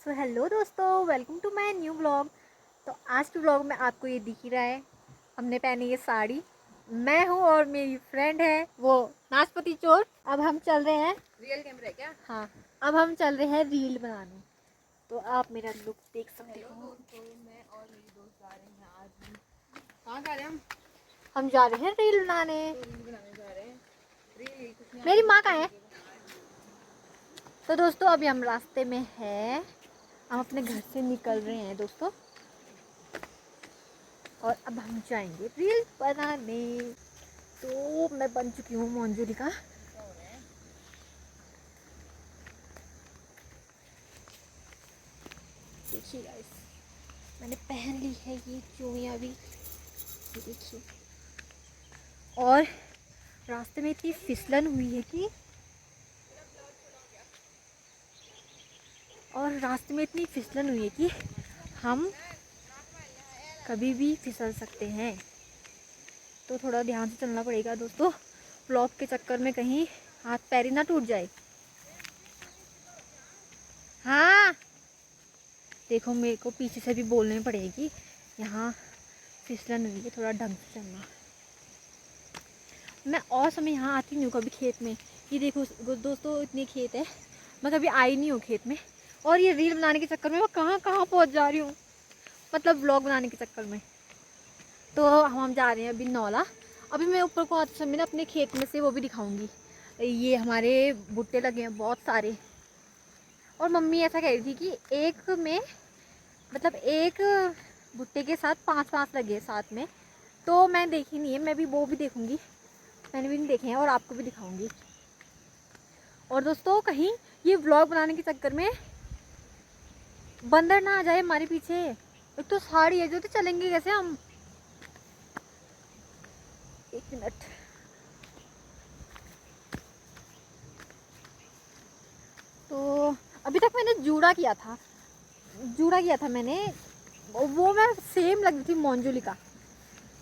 सो hello दोस्तों, welcome to my new blog. तो आज के ब्लॉग में आपको ये दिख ही रहा है, हमने पहनी ये साड़ी। मैं हूँ और मेरी फ्रेंड है वो नाशपति चोर। अब हम चल रहे हैं, रियल कैमरा है क्या? हाँ, अब हम चल रहे हैं रील बनाने। तो आप मेरा लुक देख सकते हो। दोस्तों, मैं और मेरी दोस्त जा रहे हैं आज। कहाँ जा रहे हैं हम जा रहे हैं रील बनाने। तो रील बनाने जा रहे हैं। रील कुछ नहीं, मेरी माँ कहाँ है? तो दोस्तों अभी हम रास्ते में हैं, हम अपने घर से निकल रहे हैं दोस्तों, और अब हम जाएंगे रील बनाने। तो मैं बन चुकी हूँ मोंजुलिका। देखिए गाइस, मैंने पहन ली है ये चूड़ियाँ भी, ये देखिए। और रास्ते में इतनी फिसलन हुई है कि हम कभी भी फिसल सकते हैं। तो थोड़ा ध्यान से चलना पड़ेगा दोस्तों, ब्लॉक के चक्कर में कहीं हाथ पैर ही ना टूट जाए। हाँ, देखो मेरे को पीछे से भी बोलनी पड़ेगी, यहाँ फिसलन हुई है, थोड़ा ढंग से चलना। मैं और समय यहाँ आती नहीं हूँ कभी खेत में। ये देखो दोस्तों, इतने खेत है, मैं कभी आई नहीं हूँ खेत में। और ये रील बनाने के चक्कर में मैं कहाँ कहाँ पहुँच जा रही हूँ, मतलब ब्लॉग बनाने के चक्कर में। तो हम जा रहे हैं अभी नौला। अभी मैं ऊपर को आते समय ना अपने खेत में से वो भी दिखाऊंगी। ये हमारे भुट्टे लगे हैं बहुत सारे, और मम्मी ऐसा कह रही थी कि एक में, मतलब एक भुट्टे के साथ 5-5 लगे साथ में। तो मैं देखी नहीं है, मैं भी वो भी देखूंगी, मैंने भी नहीं देखे हैं और आपको भी दिखाऊंगी। और दोस्तों कहीं ये व्लॉग बनाने के चक्कर में बंदर ना आ जाए हमारे पीछे। एक तो साड़ी है जो, तो चलेंगे कैसे हम? एक मिनट, तो अभी तक मैंने जूड़ा किया था मैंने, वो मैं सेम लग रही थी मोंजुलिका।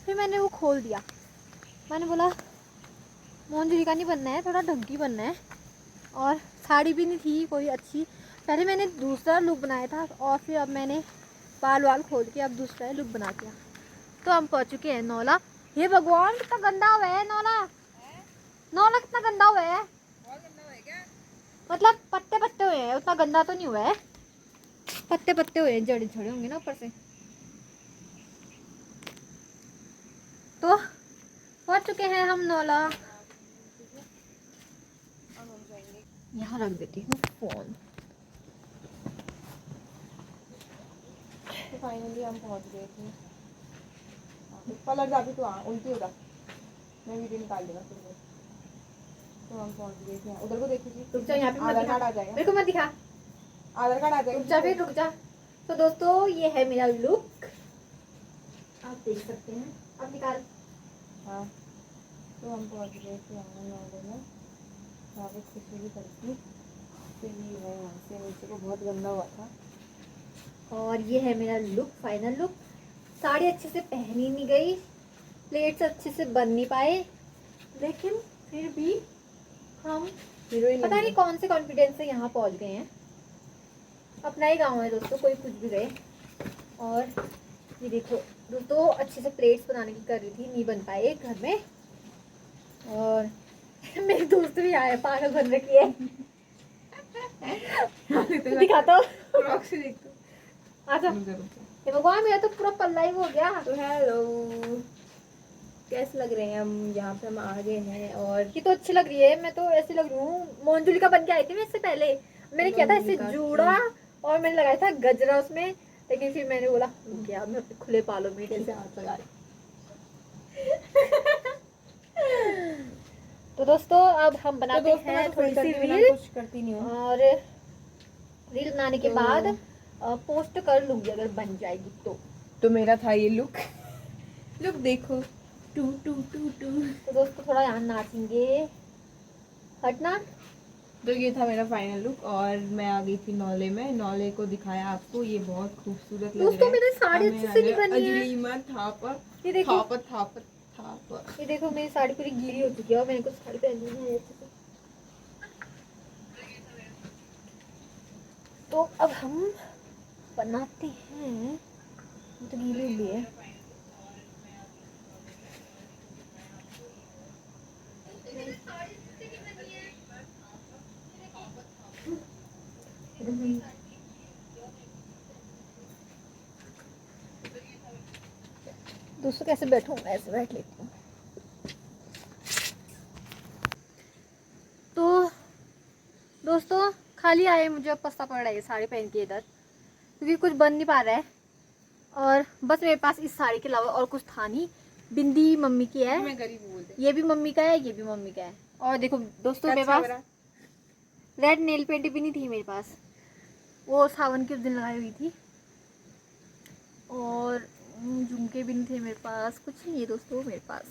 फिर मैंने वो खोल दिया, मैंने बोला मोंजुलिका नहीं बनना है, थोड़ा ढंगी बनना है। और साड़ी भी नहीं थी कोई अच्छी। पहले मैंने दूसरा लुक बनाया था और फिर अब मैंने बाल वाल खोल के अब दूसरा लुक बना दिया। तो हम पहुंच चुके हैं नौला। हे भगवान, कितना गंदा हुआ है नौला। नौला कितना गंदा हुआ है, बहुत गंदा है क्या? मतलब पत्ते पत्ते हुए हैं, उतना गंदा तो नहीं हुआ है, पत्ते पत्ते हुए हैं, जड़े झड़े होंगे ना ऊपर से। तो पहुंच चुके हैं हम नौला। यहाँ रख देती हूँ फोन। तो फाइनली हम पहुंच गए थे। पलट जाती तो उल्टी होता, मैं वीडियो निकाल देगा फिर वो। तो हम पहुंच गए थे, उधर को देखिए। रुक जा, यहाँ पे आधार कार्ड आ जाएगा, मेरे को मत दिखा। आधार कार्ड आ जाएगा। रुक जा फिर, रुक जा। तो दोस्तों ये है मेरा लुक, आप देख सकते हैं। अब निकाल। हाँ, तो हम पहुंच गए थे आंगन वाले में, वहाँ पे खुशी भी करती। फिर ये है, यहाँ से नीचे को बहुत गंदा हुआ था। और ये है मेरा लुक, फाइनल लुक। साड़ी अच्छे से पहनी नहीं गई, प्लेट्स अच्छे से बन नहीं पाए, लेकिन फिर भी हम पता नहीं कौन से कॉन्फिडेंस से यहाँ पहुँच गए हैं। अपना ही गाँव है दोस्तों, कोई कुछ भी गए। और ये देखो दोस्तों, अच्छे से प्लेट्स बनाने की कर रही थी, नहीं बन पाए घर में। और मेरी दोस्त भी आए, पागल बन रखी है। दिखा तो, आजा। ये भगवान, मेरा तो पूरा पल्ला ही हो गया। तो हेलो, कैसे लग रहे हैं हम? यहाँ पे हम आ गए हैं और ये तो अच्छी लग रही है, मैं तो ऐसी लग रही हूँ मोंजुलिका बन के आई थी मैं इससे पहले। मैंने किया था इससे जूड़ा और मैंने लगाया था गजरा उसमें, लेकिन फिर मैंने बोला क्या मैं अपने खुले बालों में कैसे हाथ लगा रही। तो दोस्तों अब हम बनाते हैं थोड़ी सी रील, कुछ करती नहीं हूँ। और रील बनाने के बाद पोस्ट कर लूंगी अगर बन जाएगी तो मेरा था ये लुक। लुक देखो, टू टू टू टू। तो दोस्तों थोड़ा यहाँ नाचेंगे, हटना। तो ये था मेरा फाइनल लुक, और मैं आ गई थी नौले में, नौले को दिखाया आपको। ये बहुत खूबसूरत लग दोस्तों रहा है। मेरी साड़ी अच्छे से नहीं बनी है, ये देखो। ये देखो मेरी साड़ी पूरी गीली हो चुकी है और मैंने कुछ साड़ी पहनी है अच्छे से। तो अब हम बनाते हैं। तो गीली भी है। दोस्तों कैसे बैठूं, मैं ऐसे बैठ लेती हूँ। तो दोस्तों खाली आए, मुझे अब पछता पड़ रहा है साड़ी पहन के इधर, क्योंकि कुछ बन नहीं पा रहा है। और बस मेरे पास इस साड़ी के अलावा और कुछ था नहीं। बिंदी मम्मी की है, मैं गरीब बोलते, ये भी मम्मी का है, ये भी मम्मी का है। और देखो दोस्तों मेरे अच्छा पास रेड नेल पेंट भी नहीं थी मेरे पास, वो सावन के उस दिन लगाई हुई थी। और झुमके भी नहीं थे मेरे पास, कुछ नहीं है दोस्तों मेरे पास।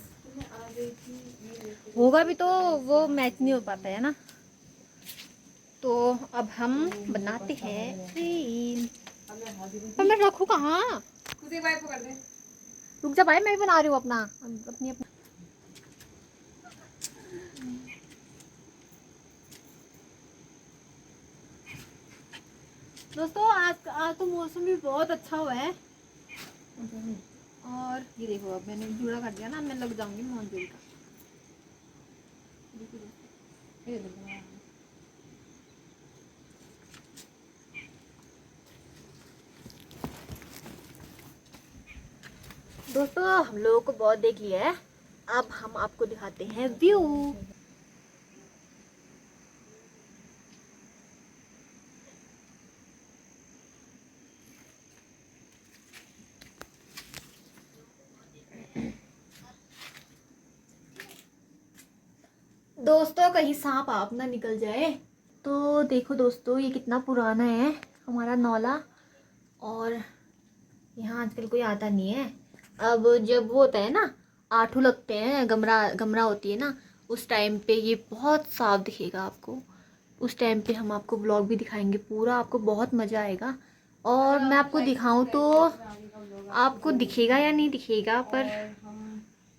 होगा भी तो वो मैच नहीं हो पाता है ना। तो अब हम बनाते हैं रील। पर मैं रखूँ कहाँ? खुद एक बार पकड़ दे। रुक जा भाई, मैं भी बना रही हूँ अपना अपनी। दोस्तों आज तो मौसम भी बहुत अच्छा हुआ है। और ये देखो अब मैंने जूड़ा कर दिया ना, मैं लग जाऊंगी मोहनजोड़ी का। दोस्तों हम लोगों को बहुत देख लिया है, अब हम आपको दिखाते हैं व्यू। दोस्तों कहीं सांप आप ना निकल जाए। तो देखो दोस्तों ये कितना पुराना है हमारा नौला, और यहाँ आजकल कोई आता नहीं है। अब जब वो होता है ना, आठू लगते हैं, गमरा गमरा होती है ना, उस टाइम पे ये बहुत साफ दिखेगा आपको। उस टाइम पे हम आपको ब्लॉग भी दिखाएंगे पूरा, आपको बहुत मज़ा आएगा। और मैं आपको दिखाऊं तो आपको दिखेगा या नहीं दिखेगा, पर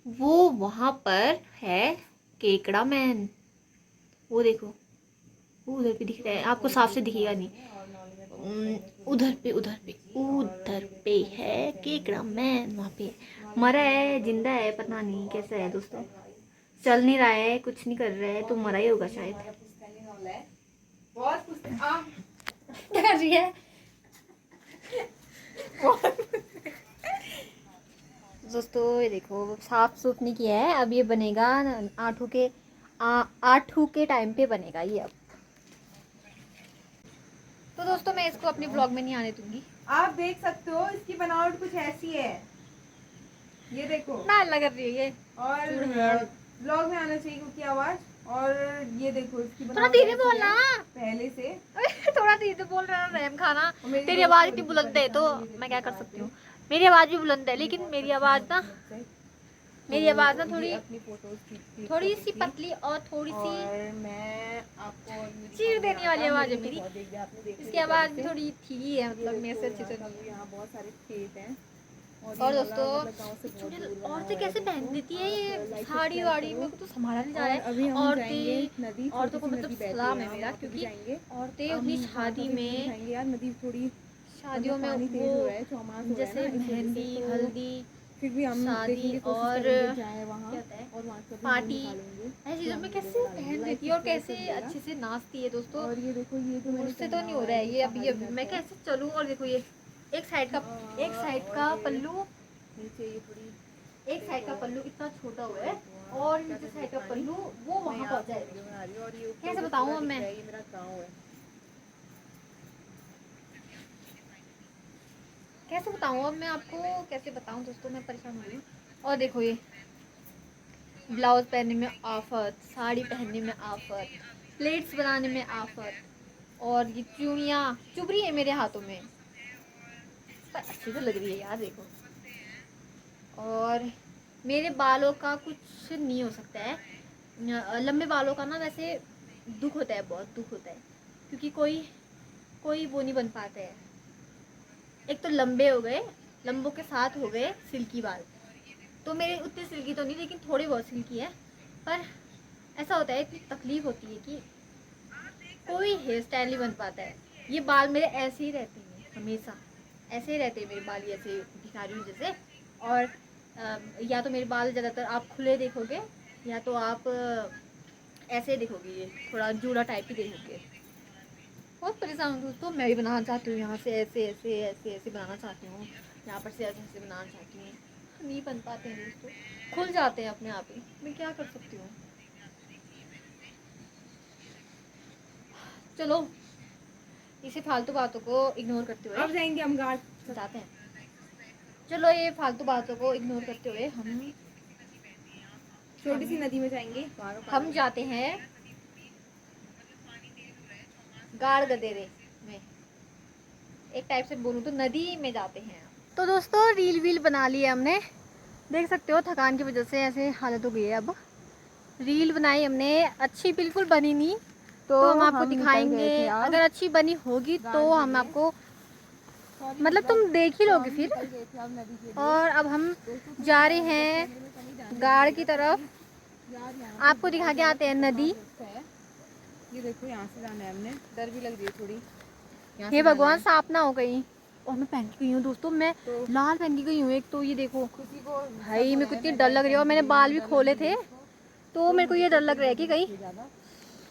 वो वहाँ पर है केकड़ा मैन। वो देखो, वो उधर पे दिख रहा है, आपको साफ से दिखेगा नहीं। उधर पे है केकड़ा मैन, वहाँ पे मरा है जिंदा है पता नहीं कैसा है दोस्तों, चल नहीं रहा है, कुछ नहीं कर रहा है, तो मरा ही होगा शायद। बहुत क्या कर रही है? दोस्तों ये देखो साफ सूफ नहीं किया है, अब ये बनेगा आठू के टाइम पे बनेगा ये। अब तो दोस्तों मैं इसको अपने ब्लॉग में नहीं आने दूंगी। आप देख सकते हो इसकी बनावट कुछ ऐसी है, ये देखो ना लग रही है ये। और ब्लॉग में आना चाहिए क्योंकि आवाज। और ये देखो इसकी थोड़ा बनावट धीरे ऐसी बोलना। है पहले से। थोड़ा धीरे बोल रहा है रैम खाना। और मेरी तेरी दोस्त आवाज थोड़ी इतनी सी बुलंद है तो परेशान है, ये मैं क्या देखो कर सकती बात हूँ। मेरी आवाज भी बुलंद है, लेकिन मेरी आवाज ना मेरी आवाज ना ये अपनी फोटोज थोड़ी सी पतली और थोड़ी सी और मैं आपको चीर देने वाली आवाज है मेरी। बहुत देख आपने देखा इसकी आवाज भी थोड़ी ठीक है, मतलब मेरे से अच्छी तो नहीं। यहाँ बहुत सारे खेत हैं और दोस्तों औरतें कैसे पहन देती है ये साड़ी वाड़ी, मेरे को तो संभाला नहीं जा रहा है। औरतों को मतलब सलाम है मेरा, क्योंकि औरतें अपनी शादी में यार नदी थोड़ी शादियों में वो जैसे मेहंदी हल्दी फिर भी हम शादी और जाए वहाँ क्या होता है और वहाँ से पार्टी, ऐसी चीजों में कैसे पहन देती है और कैसे अच्छे से नाचती है दोस्तों। और ये देखो ये जो मुझसे तो नहीं हो रहा है ये अभी मैं कैसे चलूँ। और देखो ये एक साइड का पल्लू, नीचे ये थोड़ी एक साइड का पल्लू इतना छोटा हुआ है, और नीचे साइड का पल्लू वो वहाँ पहुँचा है। और ये कैसे बताऊँ अब मैं, ये मेरा गाँव है। कैसे बताऊँ अब मैं आपको, कैसे बताऊँ दोस्तों, मैं परेशान हो रही हूँ। और देखो ये ब्लाउज पहनने में आफत, साड़ी पहनने में आफत, प्लेट्स बनाने में आफत, और ये चूड़ियाँ चुभ रही है मेरे हाथों में, पर अच्छी तो लग रही है यार देखो। और मेरे बालों का कुछ नहीं हो सकता है, लंबे बालों का ना वैसे दुख होता है, बहुत दुख होता है, क्योंकि कोई वो नहीं बन पाता है। एक तो लंबे हो गए, लंबों के साथ हो गए सिल्की बाल, तो मेरे उतने सिल्की तो नहीं, लेकिन थोड़े बहुत सिल्की है। पर ऐसा होता है, इतनी तकलीफ होती है कि कोई हेयर स्टाइल नहीं बन पाता है। ये बाल मेरे ऐसे ही रहते हैं हमेशा, ऐसे ही रहते हैं मेरे बाल, ये ऐसे दिखा रही हूँ जैसे। और या तो मेरे बाल ज़्यादातर आप खुले देखोगे, या तो आप ऐसे देखोगे, ये थोड़ा जूड़ा टाइप ही देखोगे। बहुत परेशान हूँ दोस्तों, मैं भी बनाना चाहती हूँ यहाँ से ऐसे ऐसे ऐसे ऐसे बनाना चाहती हूँ, यहाँ पर से ऐसे ऐसे बनाना चाहती हूँ। नहीं बन पाते हैं दोस्तों, खुल जाते हैं अपने आप ही, मैं क्या कर सकती हूँ। चलो इसे फालतू बातों को इग्नोर करते हुए अब जाएंगे हम घाट, जाते हैं। चलो ये फालतू बातों को इग्नोर करते हुए छोटी सी नदी में जाएंगे। हम जाते हैं गाड़ गदेरे में, एक टाइप से बोलूँ तो नदी में जाते हैं। तो दोस्तों रील वील बना ली है हमने, देख सकते हो थकान की वजह से ऐसे हालत हो गई है। अब रील बनाई हमने, अच्छी बिल्कुल बनी नहीं तो हम आपको दिखाएंगे, अगर अच्छी बनी होगी तो हम आपको मतलब तुम देख ही लोगे फिर। और अब हम जा रहे हैं गाड़ की तरफ, आपको दिखा के आते हैं नदी। ये देखो यहाँ से जाना है हमने, डर भी लग रही है थोड़ी। हे भगवान सांप ना हो गई। और मैं पहन के गई हूँ दोस्तों, मैं लाल पहन के गई हूँ एक तो, ये देखो भाई मेरे को इतनी डर लग रही है। और मैंने बाल भी खोले थे तो मेरे को ये डर लग रहा है कि कहीं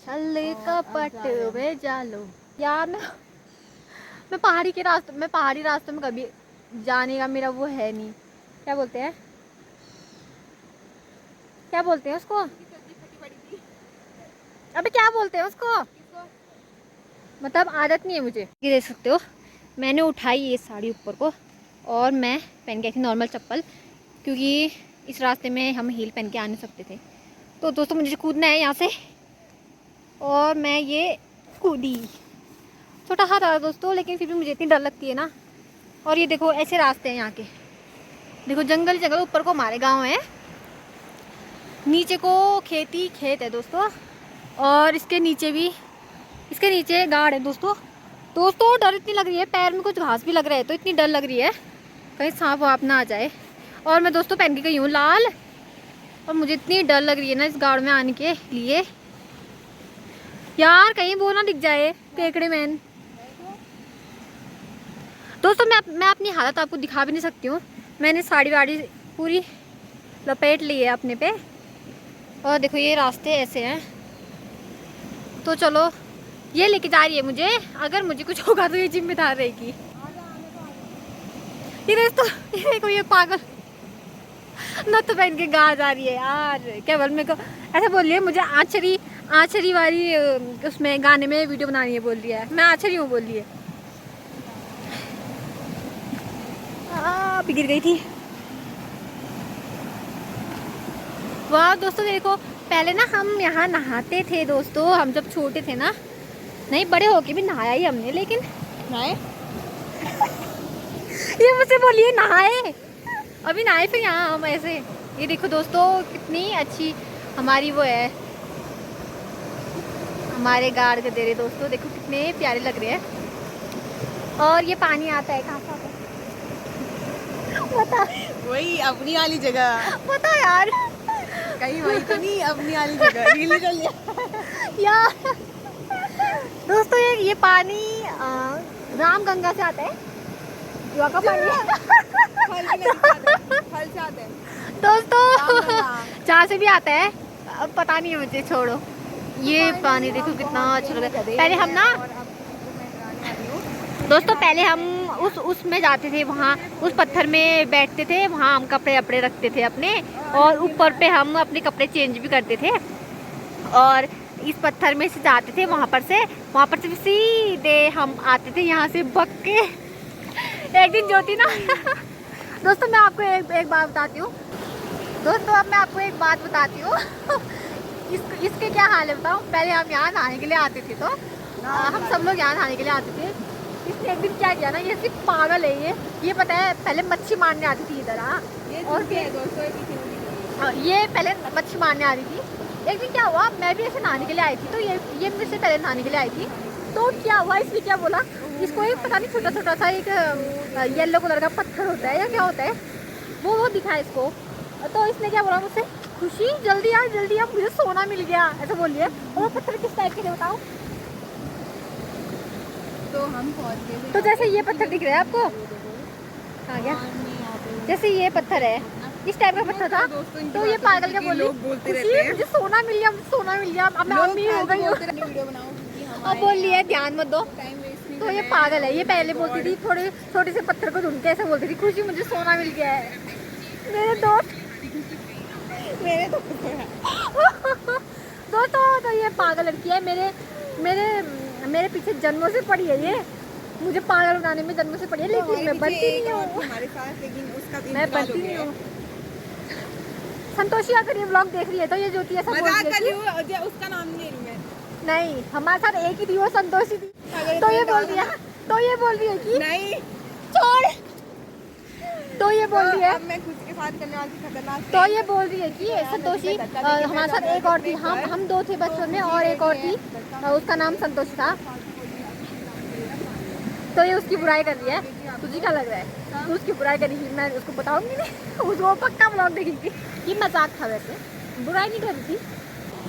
चल कपट वे जालो। यार मैं पहाड़ी रास्तों में कभी जाने का मेरा वो है नहीं, क्या बोलते हैं उसको, अबे क्या बोलते हैं उसको, मतलब आदत नहीं है मुझे। ये देख सकते हो मैंने उठाई ये साड़ी ऊपर को, और मैं पहन के आई थी नॉर्मल चप्पल, क्योंकि इस रास्ते में हम हील पहन के आ नहीं सकते थे। तो दोस्तों मुझे कूदना है यहाँ से, और मैं ये कूदी। छोटा हाथ आ दोस्तों, लेकिन फिर भी मुझे इतनी डर लगती है ना। और ये देखो ऐसे रास्ते हैं यहाँ के, देखो जंगल जंगल, ऊपर को हमारे गांव है, नीचे को खेत है दोस्तों, और इसके नीचे गाड़ है दोस्तों। डर इतनी लग रही है, पैर में कुछ घास भी लग रहा है तो इतनी डर लग रही है कहीं सांप वाप ना आ जाए। और मैं दोस्तों पहन के गई हूँ लाल, और मुझे इतनी डर लग रही है ना इस गाड़ में आने के लिए, यार कहीं वो ना दिख जाए केकड़े मैन। दोस्तों मैं अपनी हालत आपको दिखा भी नहीं सकती हूँ, मैंने साड़ी वाड़ी पूरी लपेट ली है अपने पे। और देखो ये रास्ते ऐसे हैं, तो चलो ये लेके जा रही है मुझे, अगर मुझे कुछ होगा तो ये जिम्मेदार रहेगी। ये देखो ये पागल नथ पहन के गा जा रही है यार, क्या बोल, मेरे को ऐसा बोल रही है मुझे आचरी वाली उसमें गाने में वीडियो बनानी है बोल रही है, मैं आचरी हूँ बोल रही है। गिर गई थी। वाह दोस्तों देखो, पहले ना हम यहाँ नहाते थे दोस्तों, हम जब छोटे थे ना, नहीं बड़े होके भी नहाया ही हमने, लेकिन नहाए ये मुझसे बोलिए नहाए, अभी नहाए फिर यहाँ हम ऐसे। ये देखो दोस्तों कितनी अच्छी हमारी वो है, हमारे गाड़ गदेरे दोस्तों, देखो कितने प्यारे लग रहे हैं। और ये पानी आता है कहाँ से आता है बता, वही अपनी वाली जगह, बता यार, कहीं वही तो नहीं, अपनी वाली जगह रील कर लिया यार। दोस्तों ये पानी रामगंगा से आता है, युवा का पानी फल से आते हैं दोस्तों, जहाँ से भी आता है अब पता नहीं है मुझे, छोड़ो। ये पानी देखो कितना अच्छा लग रहा है। पहले हम ना दोस्तों उसमें जाते थे, वहाँ उस पत्थर में बैठते थे, वहाँ हम कपड़े अपड़े रखते थे अपने, और ऊपर पे हम अपने कपड़े चेंज भी करते थे। और इस पत्थर में से जाते थे, वहाँ पर से भी सीधे हम आते थे यहाँ से बक के। एक दिन ज्योति ना दोस्तों मैं आपको एक बात बताती हूँ दोस्तों, अब मैं आपको एक बात बताती हूँ इसके क्या हाल है बताऊँ। पहले हम यहाँ नहाने के लिए आते थे, तो हम सब लोग यहाँ नहाने के लिए आते थे। इसने एक दिन क्या किया ना, ये सिर्फ पागल है ये पता है, पहले मच्छी मारने आती थी इधर, और ये पहले मच्छी मारने आ रही थी। एक दिन क्या हुआ, मैं भी ऐसे नहाने के लिए आई थी, तो ये मुझसे पहले नहाने के लिए आई थी। तो क्या हुआ, इसने क्या बोला, इसको एक पता नहीं छोटा छोटा सा एक येलो कलर का पत्थर होता है या क्या होता है, वो दिखा इसको। तो इसने क्या बोला मुझसे, खुशी जल्दी आ मुझे सोना मिल गया, ऐसा बोलिए। और वो पत्थर किस टाइप के थे बताओ। तो हम पहुंच गए, तो जैसे ये पत्थर दिख रहा है आपको, कहाँ गया? जैसे ये पत्थर है, इस टाइप का पत्थर था, तो ये पागल क्या बोली, मुझे सोना मिल गया, मुझे सोना मिल गया, अब मैं अमीर हो गई हूँ। अब बोल लिया है ध्यान मत दो। तो ये पागल है, ये पहले बोलती थी थोड़े छोटे से पत्थर को ढूंढ के ऐसे बोलती थी, खुशी मुझे सोना मिल गया है। मेरे दोस्त दोस्तों, तो ये पागल लड़की है, मेरे मेरे मेरे पीछे जन्मों से पड़ी है ये, मुझे पागल बनाने में जन्मों से पड़ी है, लेकिन मैं बनती नहीं हूँ, मैं बनती नहीं हूँ। संतोषी अगर ये व्लॉग देख रही है तो ये ज्योति ऐसा बोल रही है कि उसका नाम नहीं लूं मैं। नहीं, हमारे साथ एक ही थी वो संतोषी थी, तो ये बोल दिया, तो ये बोल रही है कि नहीं छोड़, तो ये बोल रही है, मैं खुद के साथ करने वाली खतरनाक, तो ये बोल रही है कि संतोषी हमारे साथ एक और थी, हम दो थे बचपन में और एक और थी, उसका नाम संतोषी था, तो ये उसकी बुराई कर रही है। तुझे क्या लग रहा है तू उसकी बुराई करेगी? मैं उसको बताऊंगी नहीं, उसको पक्का ब्लॉग देखेगी। ये मजाक था, वैसे बुराई नहीं कर रही थी।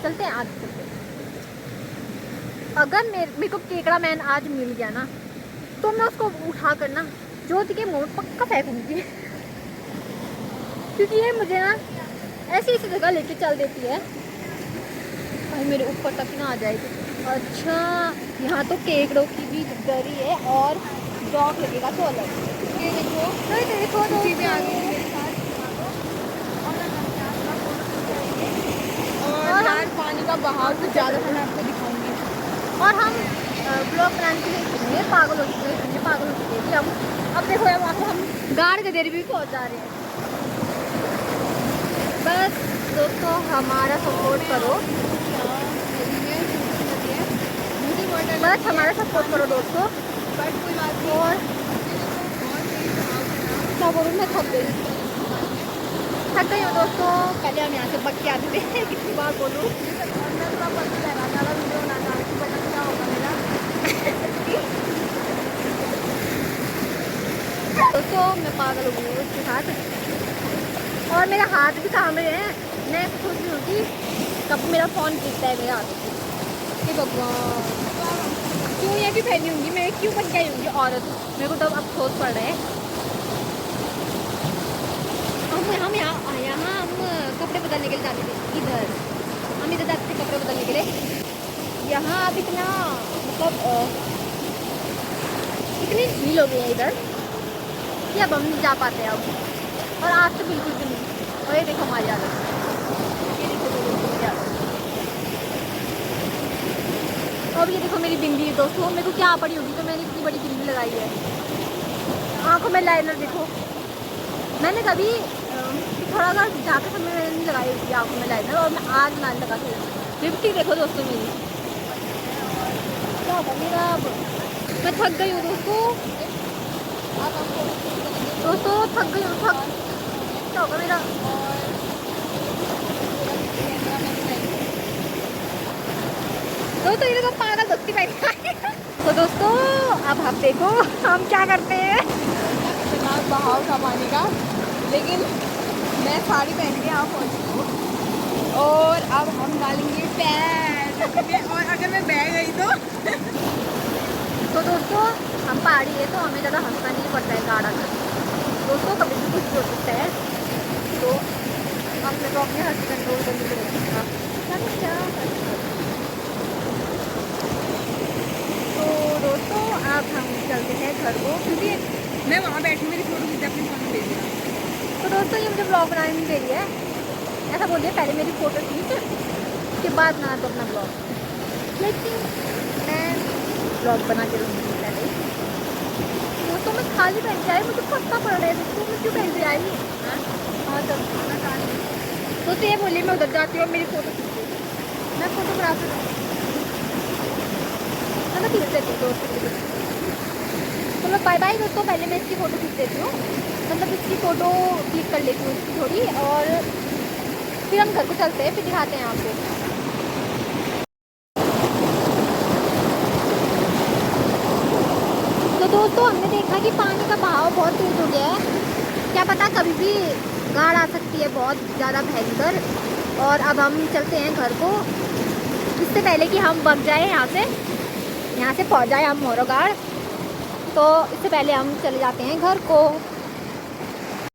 चलते हैं आगे चलते हैं। अगर मेरे को केकड़ा मैन आज मिल गया ना, तो मैं उसको उठा कर ना ज्योति के मुंह में पक्का फेंकूंगी, क्योंकि ये मुझे ना ऐसी ऐसी जगह लेके चल देती है, भाई मेरे ऊपर तक ना आ जाएगी। अच्छा, यहाँ तो केकड़ों की भी दरी है और डॉग लगेगा तो अलग। ये देखो, तो देखो भी आ गई मेरे साथ, और यार पानी का बहाव कुछ ज़्यादा था, मैं आपको दिखाऊंगी। और हम ब्लॉग बनाने के लिए इतने पागल हो चुके हैं, इतने पागल हो चुके हैं कि अब देखो यार, वहाँ पर हम गाड़ के देर भी पहुँच जा रहे हैं। बस दोस्तों हमारा सपोर्ट करो, बस हमारा सपोर्ट करो दोस्तों। और क्या बोलूँ, मैं थक गई हूँ दोस्तों। पहले हम यहाँ से बच के आते थे, कितनी बार बोलूँ, दोस्तों मैं पागल हो गई हूँ उसके साथ, और मेरा हाथ भी थाम रहे हैं। मैं सोच रही हूँ कि कब मेरा फ़ोन गिरता है मेरे हाथ से, हे भगवान, क्यों ये भी पहनी होंगी मैं, क्यों बन के आई होंगी औरत, मेरे को तब अफसोस पड़ रहा है। हम यहाँ हम कपड़े बदलने के लिए जाते थे, इधर हम इधर जाते थे कपड़े बदलने के लिए। यहाँ अब इतना मतलब इतनी झील हो गई है इधर कि अब हम नहीं जा पाते अब, और आज तो बिल्कुल भी नहीं। और ये देखो हमारी आदत, ये देखो मेरी आदत। अब ये देखो मेरी बिंदी दोस्तों, मेरे को क्या पड़ी होगी तो मैंने इतनी बड़ी बिंदी लगाई है। आँखों में लाइनर देखो, मैंने कभी थोड़ा सा जाते समय मैंने नहीं लगाई होगी आँखों में लाइनर, और मैं आज ना लगा के लिपस्टिक देखो दोस्तों मेरी, क्या होगा मेरा। अब मैं थक गई हूँ दोस्तों, थक गई हूँ, क्या होगा मेरा। दोस्तों ये तो पागल दोस्ती बैठी। तो दोस्तों अब आप देखो हम क्या करते हैं, इतना बहाव था पानी का, लेकिन मैं साड़ी पहन के यहाँ पहुँची हूँ, और अब हम डालेंगे पैर, और अगर मैं बह गई तो दोस्तों हम पहाड़ी है तो हमें ज़्यादा हंसना नहीं पड़ता है गाड़ा कर, दोस्तों कभी भी कुछ हो सकता है, तो अपने को अपने हंसी कंट्रोल करने के रखिएगा। तो दोस्तों अब हम चलते हैं घर को, क्योंकि मैं वहाँ बैठी मेरी फोटो खींच अपने फोन में भेज देना। तो दोस्तों ये मुझे ब्लॉग बनाने नहीं दे रही है, ऐसा बोलिए पहले मेरी फ़ोटो खींच उसके बाद बना दो अपना ब्लॉग, लेकिन मैं ब्लॉग बना के रहूँगी पहले। दोस्तों मैं खाली पहन के आई, मुझे पता पड़ रहा है दोस्तों मैं क्यों पहन के आई। हाँ तब खाना खाने दोस्तों ये बोलिए मैं उधर जाती हूँ और मेरी फ़ोटो खींचती हूँ, मैं फोटोग्राफर हूँ, मैं खींच देती हूँ दोस्तों। चलो बाय बाय दोस्तों, पहले मैं इसकी फ़ोटो खींच देती हूँ, मतलब इसकी फ़ोटो क्लिक कर लेती हूँ इसकी थोड़ी, और फिर हम घर को चलते हैं, फिर दिखाते हैं आपको। तो दोस्तों हमने देखा कि पानी का बहाव बहुत तेज हो गया है, क्या पता कभी भी गाड़ आ सकती है बहुत ज़्यादा भयंकर, और अब हम चलते हैं घर को, इससे पहले कि हम बग जाए यहाँ से पहुँच जाए हम मोरोगाड़, तो इससे पहले हम चले जाते हैं घर को।